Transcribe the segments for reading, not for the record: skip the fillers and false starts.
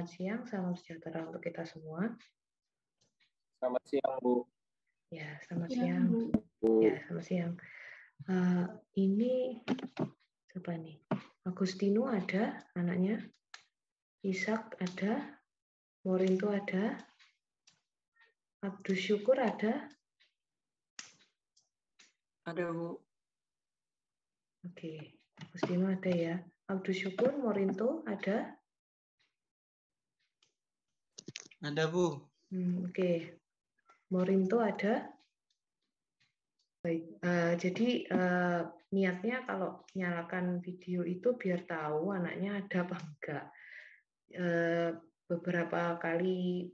selamat siang, salam sejahtera untuk kita semua. Selamat siang, Bu. Ya, selamat siang. Ya, selamat siang. Ini siapa nih? Agustino ada, anaknya. Ishak ada, Morinto ada, Abdus Syukur ada. Ada, Bu. Oke, Agustino ada ya. Abdus Syukur, Morinto ada. Ada, Bu. Oke, Morinto ada. Baik, jadi niatnya kalau nyalakan video itu biar tahu anaknya ada apa enggak. Beberapa kali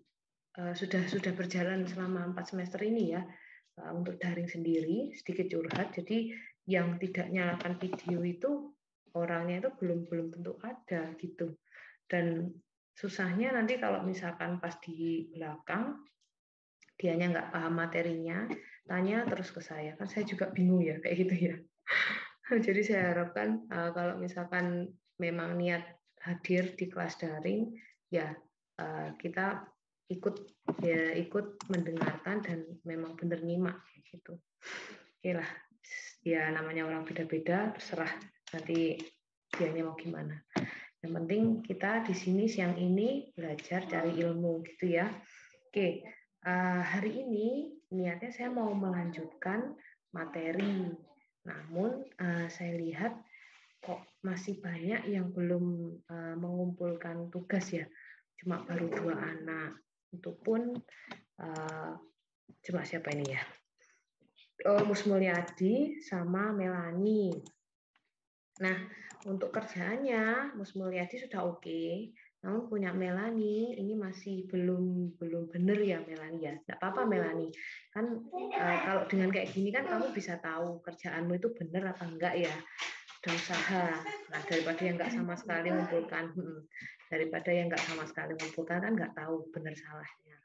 sudah berjalan selama 4 semester ini ya untuk daring sendiri, sedikit curhat. Jadi yang tidak nyalakan video itu orangnya itu belum tentu ada gitu. Dan susahnya nanti kalau misalkan pas di belakang dianya nggak paham materinya, tanya terus ke saya, kan saya juga bingung ya kayak gitu ya. Jadi saya harapkan kalau misalkan memang niat hadir di kelas daring, ya kita ikut mendengarkan dan memang benar nyimak kayak gitu. Oke lah, ya namanya orang beda-beda, terserah nanti dianya mau gimana. Yang penting kita di sini siang ini belajar cari ilmu gitu ya. Oke. Hari ini niatnya saya mau melanjutkan materi, namun saya lihat kok masih banyak yang belum mengumpulkan tugas ya, cuma baru 2 anak. Itu pun coba siapa ini ya? Mus Mulyadi sama Melani. Nah, untuk kerjaannya Mus Mulyadi sudah oke. Namun punya Melani ini masih belum benar ya Melani ya. Tidak apa-apa Melani. Kan kalau dengan kayak gini kan kamu bisa tahu kerjaanmu itu benar apa enggak ya. Udah usaha. Nah, daripada yang enggak sama sekali mengumpulkan, daripada yang enggak sama sekali mengumpulkan kan enggak tahu benar salahnya.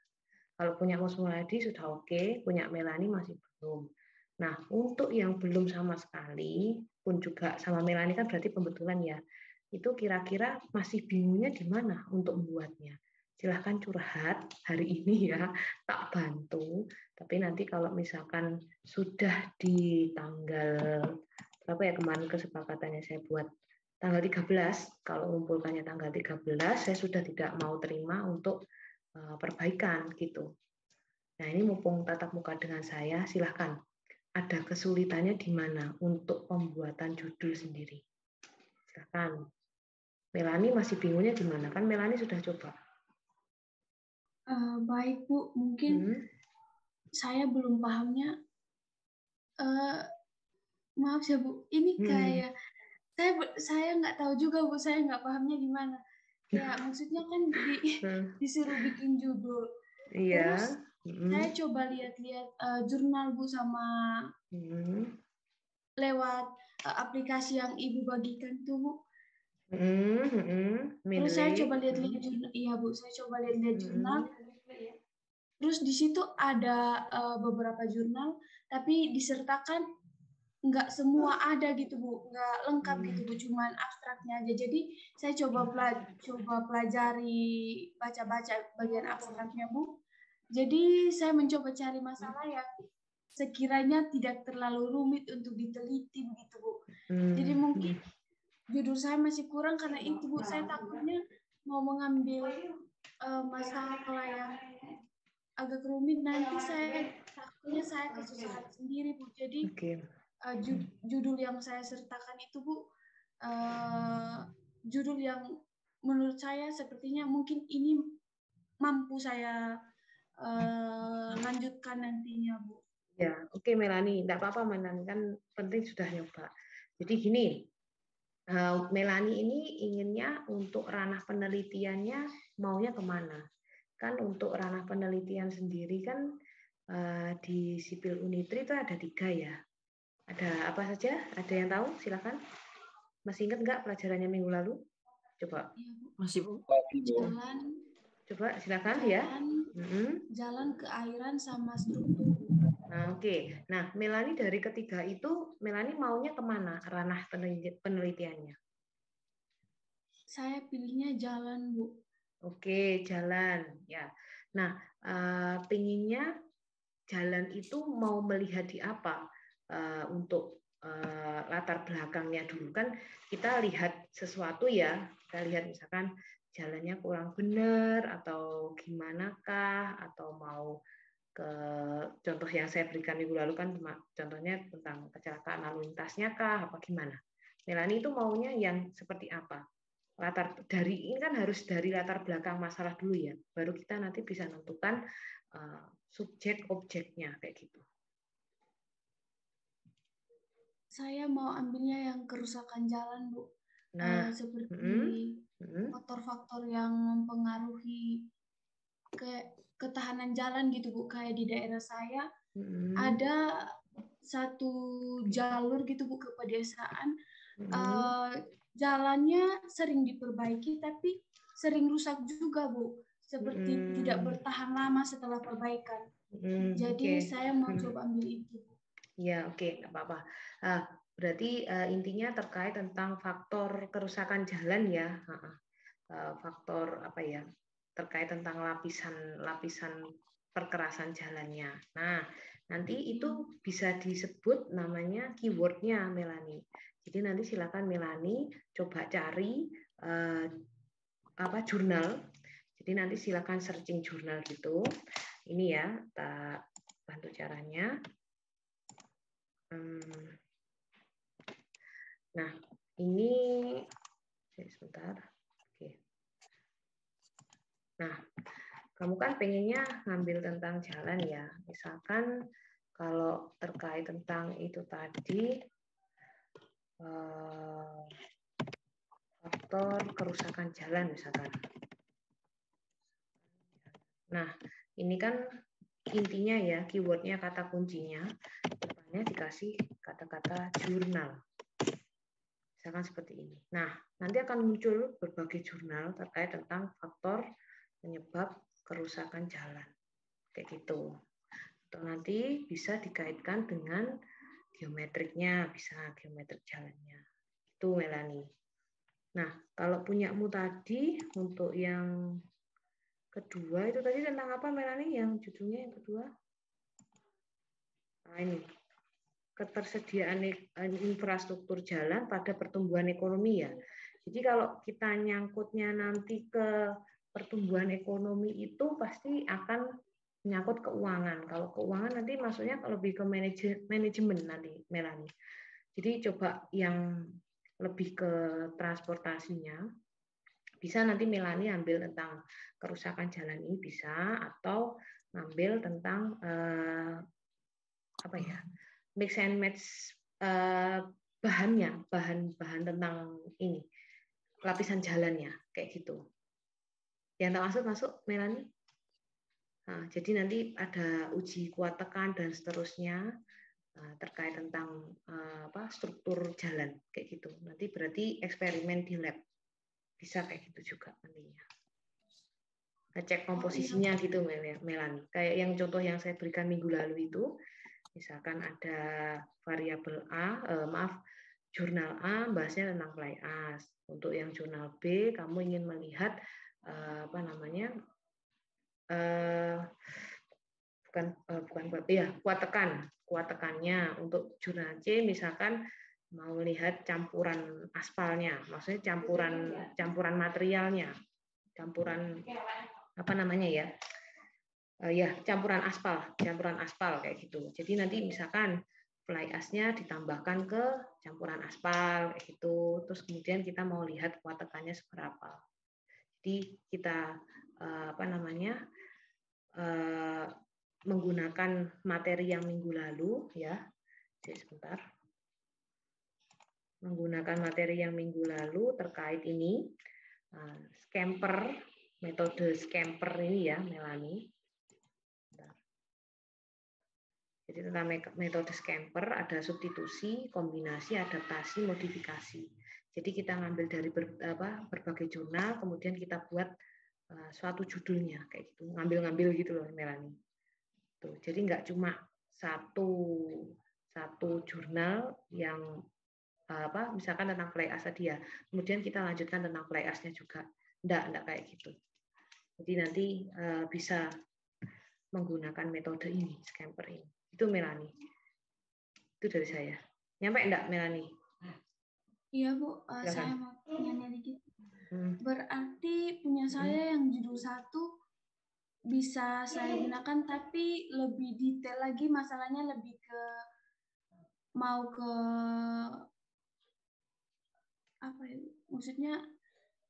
Kalau punya Mus Mulyadi sudah oke, punya Melani masih belum. Nah, untuk yang belum sama sekali pun juga sama Melani kan berarti pembetulan ya. Itu kira-kira masih bingungnya di mana untuk membuatnya. Silahkan curhat hari ini ya, tak bantu. Tapi nanti kalau misalkan sudah di tanggal berapa ya kemarin kesepakatannya saya buat tanggal 13, kalau mengumpulkannya tanggal 13, saya sudah tidak mau terima untuk perbaikan gitu. Nah ini mumpung tatap muka dengan saya, silahkan. Ada kesulitannya di mana untuk pembuatan judul sendiri? Silahkan. Melani masih bingungnya di mana? Kan Melani sudah coba. Baik Bu, mungkin saya belum pahamnya. Maaf ya Bu, ini kayak saya nggak tahu juga Bu, saya nggak pahamnya gimana. Ya maksudnya kan disuruh bikin judul. Iya. Terus saya coba lihat-lihat jurnal Bu sama lewat aplikasi yang Ibu bagikan tuh Bu. Terus saya coba lihat-lihat jurnal, iya Bu, saya coba lihat-lihat jurnal. Terus di situ ada beberapa jurnal, tapi disertakan nggak semua ada gitu Bu, nggak lengkap gitu Bu, cuman abstraknya aja. Jadi saya coba pelajari, baca-baca bagian abstraknya Bu. Jadi saya mencoba cari masalah yang sekiranya tidak terlalu rumit untuk diteliti begitu Bu. Jadi mungkin judul saya masih kurang karena itu Bu, saya takutnya mau mengambil masalah yang agak rumit, nanti takutnya saya kesusahan sendiri Bu. Jadi judul yang saya sertakan itu Bu, judul yang menurut saya sepertinya mungkin ini mampu saya lanjutkan nantinya Bu. Ya, oke Melani, enggak apa-apa Melani, kan penting sudah nyoba. Jadi gini, Melani ini inginnya untuk ranah penelitiannya maunya kemana? Kan untuk ranah penelitian sendiri kan di Sipil Unitri itu ada 3 ya. Ada apa saja? Ada yang tahu? Silakan. Masih ingat nggak pelajarannya minggu lalu? Coba. Iya, Bu. Masih Bu. Jalan. Coba silakan ya. Jalan keairan sama struktur. Nah, oke. Nah, Melani dari ketiga itu, Melani maunya kemana ranah penelitiannya? Saya pilihnya jalan, Bu. Oke, jalan ya. Nah, pinginnya jalan itu mau melihat di apa untuk latar belakangnya dulu kan kita lihat sesuatu ya, kita lihat misalkan jalannya kurang benar atau gimana kah, atau mau ke contoh yang saya berikan minggu lalu kan contohnya tentang kecelakaan lalu lintasnya kah apa gimana. Melani itu maunya yang seperti apa? Latar dari ini kan harus dari latar belakang masalah dulu ya, baru kita nanti bisa menentukan subjek objeknya kayak gitu. Saya mau ambilnya yang kerusakan jalan, Bu. Nah, seperti faktor-faktor yang mempengaruhi ketahanan jalan gitu, Bu. Kayak di daerah saya ada satu jalur gitu, Bu, ke pedesaan. Jalannya sering diperbaiki tapi sering rusak juga, Bu. Seperti tidak bertahan lama setelah perbaikan. Jadi saya mau coba ambil itu. Ya, oke, nggak apa-apa. Berarti intinya terkait tentang faktor kerusakan jalan ya, faktor apa ya, terkait tentang lapisan perkerasan jalannya. Nah, nanti itu bisa disebut namanya keywordnya, Melani. Jadi nanti silakan Melani coba cari jurnal. Jadi nanti silakan searching jurnal gitu. Ini ya, tak bantu caranya. Nah, ini sebentar. Oke. Nah, kamu kan pengennya ngambil tentang jalan ya. Misalkan kalau terkait tentang itu tadi faktor kerusakan jalan misalkan. Nah, ini kan intinya ya, keywordnya kata kuncinya, depannya dikasih kata-kata jurnal. Misalkan seperti ini. Nah, nanti akan muncul berbagai jurnal terkait tentang faktor penyebab kerusakan jalan. Kayak gitu. Atau nanti bisa dikaitkan dengan geometriknya, bisa geometrik jalannya. Itu Melani. Nah, kalau punyamu tadi untuk yang kedua itu tadi tentang apa Melani? Yang judulnya yang kedua? Nah, ini ketersediaan infrastruktur jalan pada pertumbuhan ekonomi ya. Jadi kalau kita nyangkutnya nanti ke pertumbuhan ekonomi itu pasti akan menyangkut keuangan. Kalau keuangan nanti maksudnya lebih ke manajemen nanti Melani. Jadi coba yang lebih ke transportasinya bisa nanti Melani ambil tentang kerusakan jalan ini bisa, atau ngambil tentang apa ya, mix and match bahan tentang ini lapisan jalannya kayak gitu. Yang tak masuk Melani? Nah, jadi nanti ada uji kuat tekan dan seterusnya terkait tentang struktur jalan kayak gitu. Nanti berarti eksperimen di lab bisa kayak gitu juga nantinya. Ngecek komposisinya gitu Melani. Kayak yang contoh yang saya berikan minggu lalu itu, misalkan ada variabel jurnal A bahasnya tentang fly ash. Untuk yang jurnal B kamu ingin melihat kuat tekannya. Untuk jurnal C misalkan mau lihat campuran aspalnya, maksudnya campuran materialnya, campuran campuran aspal kayak gitu. Jadi nanti misalkan fly ash-nya ditambahkan ke campuran aspal kayak gitu. Terus kemudian kita mau lihat kuat tekannya seberapa. Jadi kita menggunakan materi yang minggu lalu ya. Jadi sebentar. Menggunakan materi yang minggu lalu terkait ini scamper, metode scamper ini ya Melani. Jadi tentang metode scamper ada substitusi, kombinasi, adaptasi, modifikasi. Jadi kita ngambil dari berbagai jurnal, kemudian kita buat suatu judulnya kayak gitu, ngambil-ngambil gitu loh Melani. Tuh, jadi nggak cuma satu jurnal yang misalkan tentang fly ash tadi ya, kemudian kita lanjutkan tentang fly ash-nya juga, enggak kayak gitu. Jadi nanti bisa menggunakan metode ini, Scamper ini. Itu Melanie. Itu dari saya. Nyampe enggak Melanie? Iya Bu, Silakan. saya mau nanya dikit. Berarti punya saya yang judul 1 bisa saya gunakan, tapi lebih detail lagi, masalahnya lebih ke mau ke apa ya? Maksudnya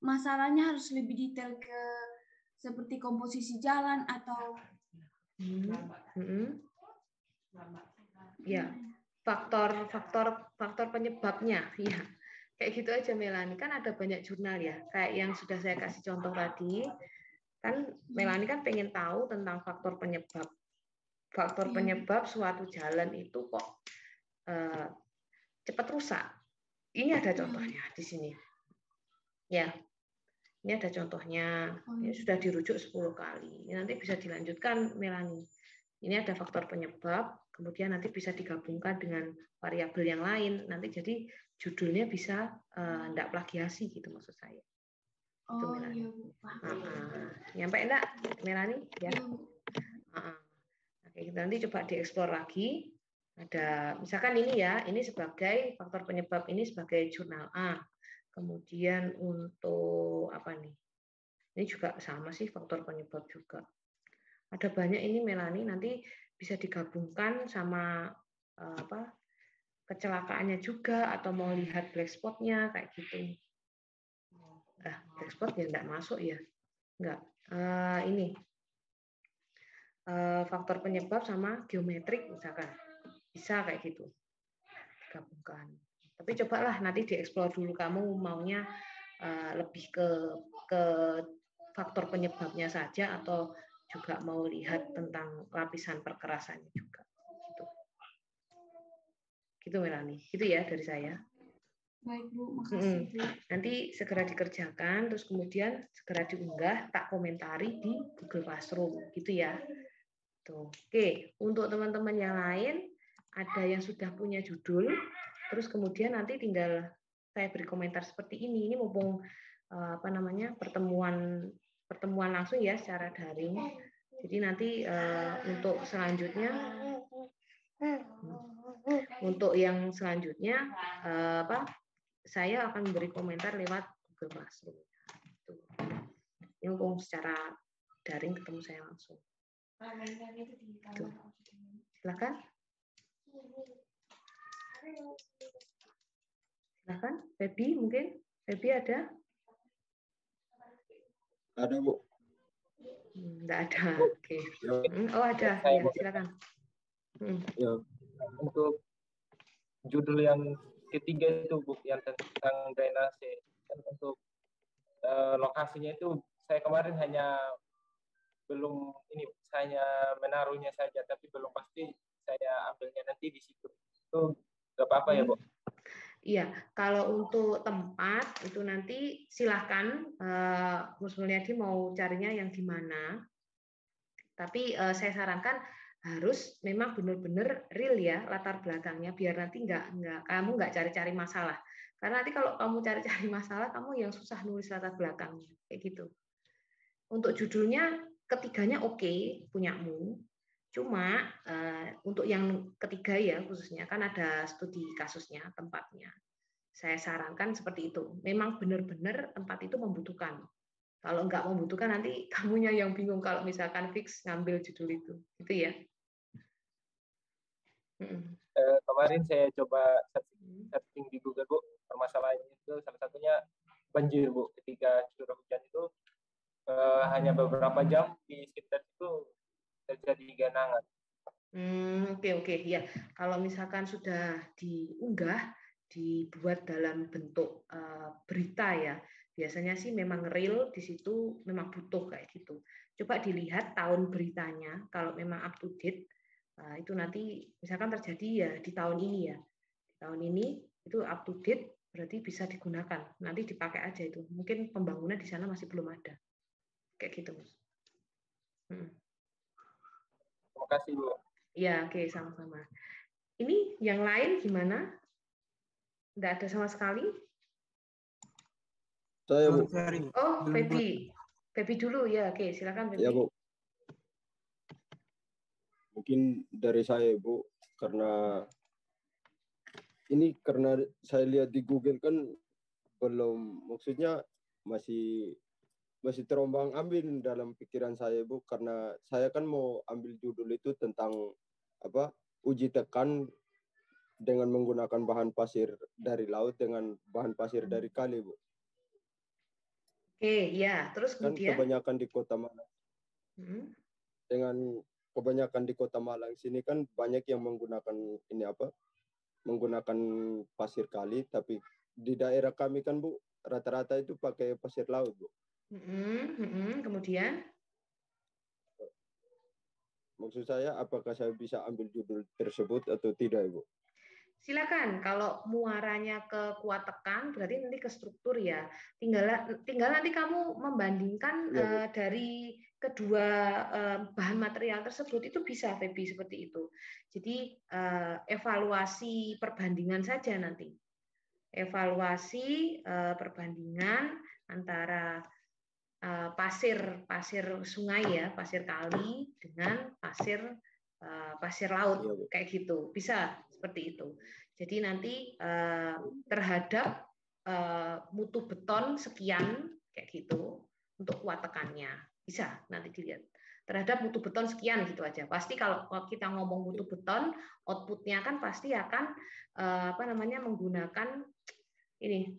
masalahnya harus lebih detail ke seperti komposisi jalan atau Ya, faktor penyebabnya, ya. Kayak gitu aja Melanie. Kan ada banyak jurnal ya, kayak yang sudah saya kasih contoh tadi. Kan Melanie kan pengen tahu tentang faktor penyebab. Faktor penyebab suatu jalan itu kok cepat rusak. Ini ada contohnya di sini. Ya. Ini ada contohnya. Ini sudah dirujuk 10 kali. Ini nanti bisa dilanjutkan Melanie. Ini ada faktor penyebab, kemudian nanti bisa digabungkan dengan variabel yang lain. Nanti jadi judulnya bisa enggak plagiasi gitu maksud saya. Itu Melanie. Nyampe enggak Melanie? Ya. Oke, kita nanti coba dieksplor lagi. Ada misalkan ini ya, ini sebagai faktor penyebab, ini sebagai jurnal A. Kemudian untuk apa nih? Ini juga sama sih faktor penyebab juga. Ada banyak ini Melanie, nanti bisa digabungkan sama apa kecelakaannya juga atau mau lihat black spot-nya kayak gitu. Black spot ya enggak masuk ya. Enggak. Ini faktor penyebab sama geometrik misalkan. Bisa kayak gitu. Digabungkan. Tapi cobalah nanti dieksplor dulu kamu maunya lebih ke faktor penyebabnya saja atau juga mau lihat tentang lapisan perkerasannya juga. Gitu Melanie. Gitu ya dari saya. Baik Bu, makasih Bu. Nanti segera dikerjakan, terus kemudian segera diunggah, tak komentari di Google Classroom, gitu ya. Tuh. Oke, untuk teman-teman yang lain ada yang sudah punya judul, terus kemudian nanti tinggal saya beri komentar seperti ini. Ini mumpung apa namanya pertemuan langsung ya secara daring. Jadi nanti untuk yang selanjutnya saya akan memberi komentar lewat Google Classroom. Ini mumpung secara daring ketemu saya langsung. Tuh. Silakan. Silakan, Feby mungkin. Feby ada? Ada, Bu. Enggak ada. Oke. Oh, ada. Ya, silakan. Ya, untuk judul yang ketiga itu, Bu, yang tentang drainase. Dan untuk lokasinya itu saya kemarin belum saya menaruhnya saja, tapi belum pasti saya ambilnya nanti di situ. Itu nggak apa-apa ya, Bu? Iya, kalau untuk tempat itu nanti silahkan Mus Mulyadi mau carinya yang di mana. Tapi saya sarankan harus memang benar-benar real ya latar belakangnya, biar nanti kamu nggak cari-cari masalah. Karena nanti kalau kamu cari-cari masalah, kamu yang susah nulis latar belakangnya, kayak gitu. Untuk judulnya ketiganya oke, punyamu. Cuma untuk yang ketiga ya khususnya kan ada studi kasusnya, tempatnya. Saya sarankan seperti itu. Memang benar-benar tempat itu membutuhkan. Kalau nggak membutuhkan nanti kamunya yang bingung kalau misalkan fix ngambil judul itu. Gitu ya. Kemarin saya coba searching di Google, Bu. Permasalahannya itu salah satunya banjir, Bu. Ketika curah hujan itu hanya beberapa jam di sekitar itu terjadi genangan. Oke. Ya, kalau misalkan sudah diunggah, dibuat dalam bentuk berita ya, biasanya sih memang real di situ memang butuh kayak gitu. Coba dilihat tahun beritanya, kalau memang up to date, itu nanti misalkan terjadi ya di tahun ini ya, di tahun ini itu up to date berarti bisa digunakan. Nanti dipakai aja itu. Mungkin pembangunan di sana masih belum ada, kayak gitu, Mas. Terima kasih, Bu. Ya, oke, sama-sama. Ini yang lain gimana? Nggak ada sama sekali? Saya, Bu. Oh, Feby. Feby dulu ya. Oke, silakan Feby. Ya, Bu. Mungkin dari saya, Bu, karena saya lihat di Google kan belum, maksudnya masih terombang-ambing dalam pikiran saya, Bu, karena saya kan mau ambil judul itu tentang uji tekan dengan menggunakan bahan pasir dari laut dengan bahan pasir dari kali, Bu. Oke, ya. Terus Kan kemudian kebanyakan di Kota Malang. Dengan kebanyakan di Kota Malang sini kan banyak yang menggunakan pasir kali, tapi di daerah kami kan, Bu, rata-rata itu pakai pasir laut, Bu. Kemudian Maksud saya, apakah saya bisa ambil judul tersebut atau tidak, Ibu? silakan. Kalau muaranya ke kuat tekan, berarti nanti ke struktur ya. Tinggal nanti kamu membandingkan Ya, dari kedua bahan material tersebut, itu bisa, Feby, seperti itu. Jadi evaluasi perbandingan saja nanti. Evaluasi perbandingan antara pasir sungai ya, pasir kali dengan pasir laut, ya, Bu. kayak gitu, bisa seperti itu. Jadi nanti terhadap mutu beton sekian, kayak gitu, untuk kuat tekannya bisa nanti dilihat terhadap mutu beton sekian, gitu aja. Pasti kalau kita ngomong mutu beton, outputnya kan pasti akan menggunakan ini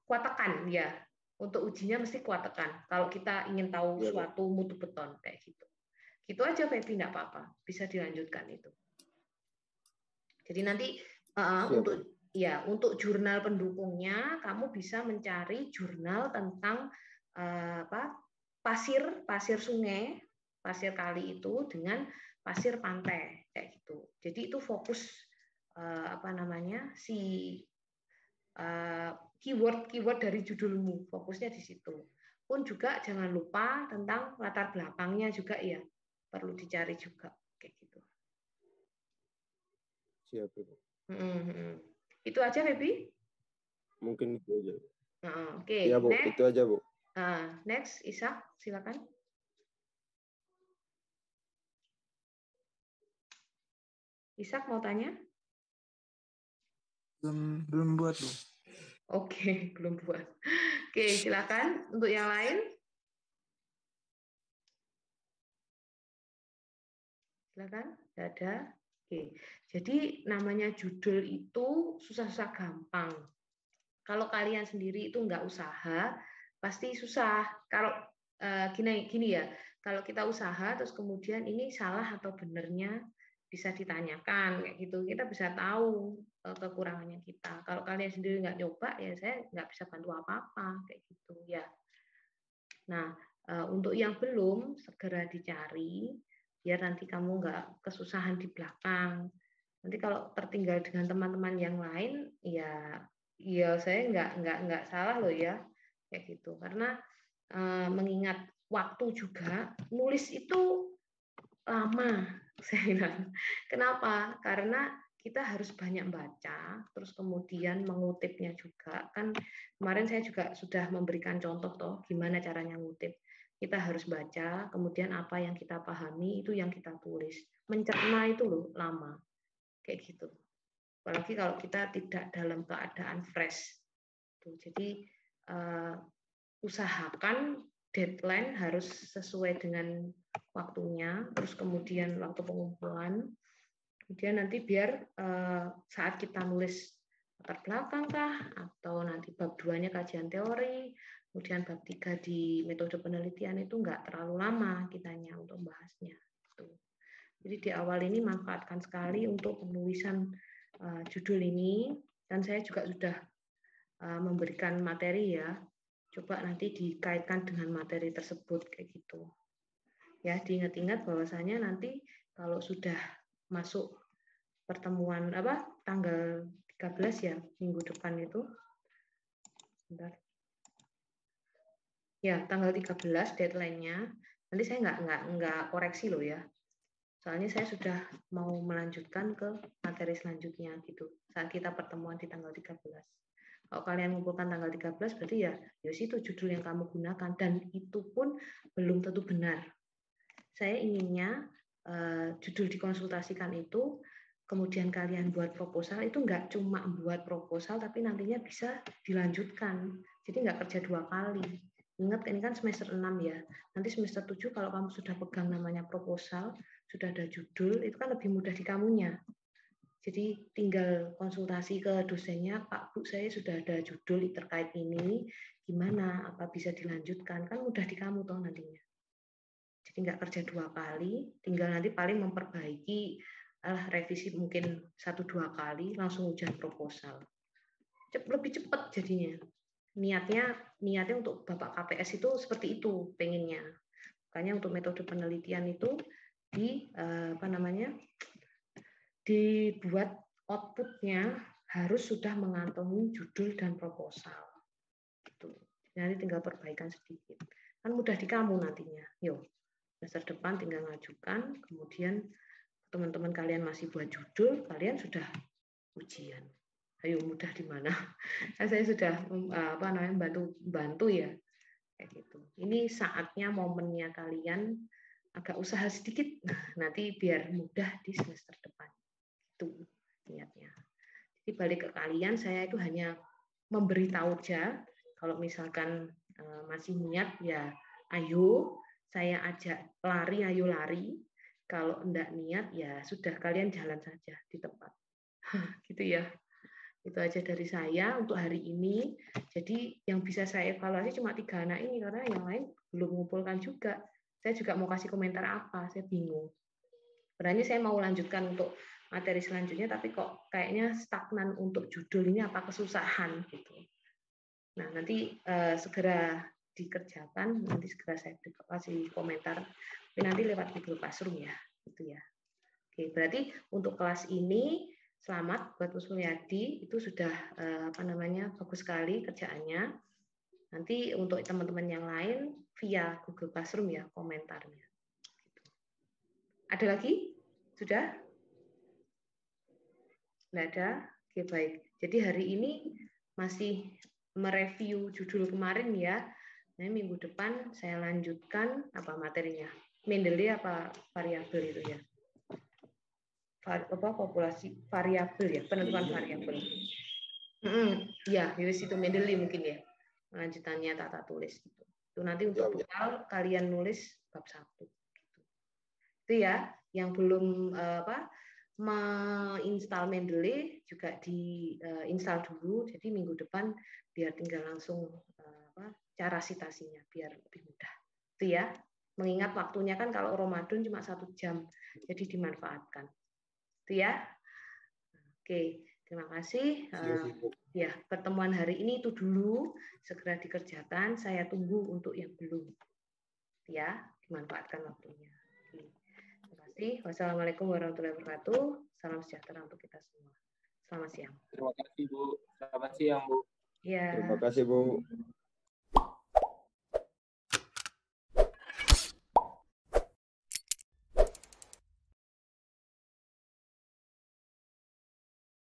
kuat tekan ya. Untuk ujinya mesti kuat tekan. Kalau kita ingin tahu Ya, Bu. suatu mutu beton kayak gitu. Gitu aja, Feby, enggak apa-apa. Bisa dilanjutkan itu. Jadi nanti untuk jurnal pendukungnya kamu bisa mencari jurnal tentang pasir sungai, pasir kali itu dengan pasir pantai kayak gitu. Jadi itu fokus keyword dari judulmu, fokusnya di situ. Pun juga jangan lupa tentang latar belakangnya juga ya, perlu dicari juga kayak gitu. Siap, Ibu. Itu aja, Feby? Mungkin itu aja. Oke. Ya, Bu, next. itu aja, Bu. Next, Ishak, silakan. Ishak mau tanya? Belum buat, Bu. Oke, belum buat. Oke, silakan untuk yang lain. Silakan, ada. Oke, jadi namanya judul itu susah-susah gampang. Kalau kalian sendiri itu nggak usaha, pasti susah. Kalau gini ya, kalau kita usaha terus kemudian ini salah atau benernya bisa ditanyakan kayak gitu, kita bisa tahu kekurangannya kita. Kalau kalian sendiri nggak coba, ya saya nggak bisa bantu apa-apa kayak gitu ya. Nah, untuk yang belum, segera dicari biar nanti kamu nggak kesusahan di belakang. Nanti kalau tertinggal dengan teman-teman yang lain, ya saya nggak salah loh ya kayak gitu. Karena mengingat waktu juga, nulis itu lama, saya bilang. Kenapa? Karena kita harus banyak baca, terus kemudian mengutipnya juga. Kan kemarin saya juga sudah memberikan contoh toh gimana caranya ngutip. Kita harus baca, kemudian apa yang kita pahami itu yang kita tulis. Mencerna itu loh lama, kayak gitu. Apalagi kalau kita tidak dalam keadaan fresh. Jadi usahakan deadline harus sesuai dengan waktunya, terus kemudian waktu pengumpulan. Kemudian nanti biar saat kita nulis latar belakang kah, atau nanti bab 2-nya kajian teori, kemudian bab 3 di metode penelitian itu nggak terlalu lama kitanya untuk membahasnya. Jadi di awal ini manfaatkan sekali untuk penulisan judul ini, dan saya juga sudah memberikan materi ya. Coba nanti dikaitkan dengan materi tersebut kayak gitu. Ya, diingat-ingat bahwasanya nanti kalau sudah masuk pertemuan tanggal 13 ya, minggu depan itu. Bentar. Ya, tanggal 13 deadline-nya. Nanti saya nggak koreksi loh ya. Soalnya saya sudah mau melanjutkan ke materi selanjutnya gitu. Saat kita pertemuan di tanggal 13. Kalau kalian ngumpulkan tanggal 13 berarti ya itu judul yang kamu gunakan, dan itu pun belum tentu benar. Saya inginnya judul dikonsultasikan itu, kemudian kalian buat proposal, itu nggak cuma buat proposal, tapi nantinya bisa dilanjutkan. Jadi nggak kerja 2 kali. Ingat, ini kan semester 6 ya. Nanti semester 7 kalau kamu sudah pegang namanya proposal, sudah ada judul, itu kan lebih mudah di kamunya. Jadi tinggal konsultasi ke dosennya, Pak, Bu, saya sudah ada judul terkait ini, gimana, apa bisa dilanjutkan, kan mudah di kamu toh nantinya. Jadi nggak kerja 2 kali, tinggal nanti paling memperbaiki, revisi mungkin 1-2 kali, langsung ujian proposal. Lebih cepat jadinya. Niatnya untuk Bapak KPS itu seperti itu pengennya. Makanya untuk metode penelitian itu dibuat outputnya harus sudah mengantongi judul dan proposal. Gitu. Nanti tinggal perbaikan sedikit. Kan mudah di kamu nantinya. Yo, semester depan tinggal ngajukan, kemudian teman-teman kalian masih buat judul, kalian sudah ujian. Ayo, mudah di mana? Saya sudah bantu ya, kayak gitu. Ini saatnya, momennya kalian agak usaha sedikit, nanti biar mudah di semester depan. Itu niatnya. Jadi balik ke kalian, saya itu hanya memberitahu aja. Kalau misalkan masih niat, ya ayo, saya ajak lari, ayo lari. Kalau enggak niat, ya sudah, kalian jalan saja di tempat. Gitu ya. Itu aja dari saya untuk hari ini. Jadi yang bisa saya evaluasi cuma 3 anak ini, karena yang lain belum mengumpulkan juga. Saya juga mau kasih komentar apa, saya bingung. Berarti saya mau lanjutkan untuk materi selanjutnya, tapi kok kayaknya stagnan untuk judul ini, apa kesusahan gitu. Nah, nanti segera dikerjakan, nanti segera saya kasih komentar, tapi nanti lewat Google Classroom ya, gitu ya. Oke, berarti untuk kelas ini selamat buat Bu Suliadi, itu sudah bagus sekali kerjaannya. Nanti untuk teman-teman yang lain via Google Classroom ya komentarnya. Ada lagi? Sudah? Nggak ada? Oke, baik. Jadi hari ini masih mereview judul kemarin ya. Nah, minggu depan saya lanjutkan apa materinya? Mendeley apa variabel itu ya? Populasi variabel ya, penentuan variabel. Ya, itu Mendeley mungkin ya. Lanjutannya tata tulis gitu. Itu nanti untuk bekal kalian nulis bab 1 gitu. Itu ya, yang belum menginstal Mendeley juga diinstal dulu. Jadi minggu depan biar tinggal langsung cara citasinya biar lebih mudah. Itu ya. Mengingat waktunya kan kalau Ramadan cuma 1 jam. Jadi dimanfaatkan. Itu ya. Oke, terima kasih. Ya, pertemuan hari ini itu dulu, segera dikerjakan. Saya tunggu untuk yang belum. Ya, dimanfaatkan waktunya. Oke. Terima kasih. Wassalamualaikum warahmatullahi wabarakatuh. Salam sejahtera untuk kita semua. Selamat siang. Terima kasih, Bu. Selamat siang, Bu. Ya. Terima kasih, Bu.